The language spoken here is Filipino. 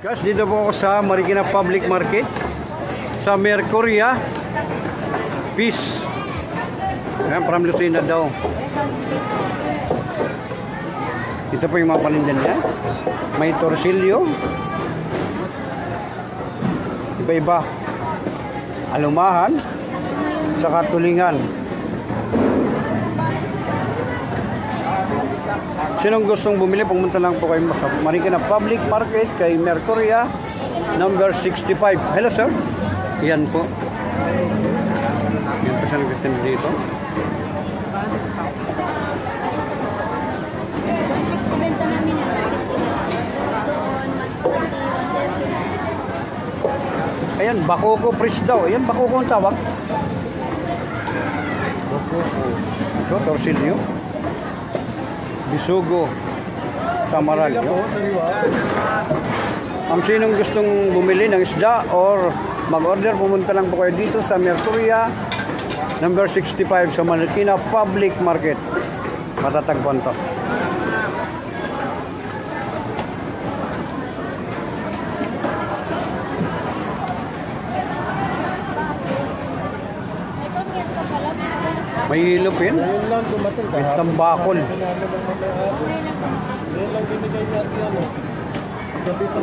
Guys, dito po ako sa Marikina Public Market sa Mercuria Peace. Ayan, from Lucena daw. Ito po yung mga panindan niya. May torsilyo. Iba-iba. Alumahan. Saka tulingan. Sinong gustong bumili, pumunta lang po kayo sa Marikina Public Market kay Mercuria number 65. Hello sir. Yan po. Yan po siya nagtitinda dito. Ayan, bakoko fresh daw. Ayan, bakoko ang tawag. Bakoko. Ito, torsilyo. Bisugo. Samaral. Ang sinong gustong bumili ng isda or mag-order, pumunta lang po kayo dito sa Mercuria number 65 sa Marikina Public Market. Matatagpuan to. May hilupin. May tambakol. Ngayon lang binigay niya yan eh. Gabi pa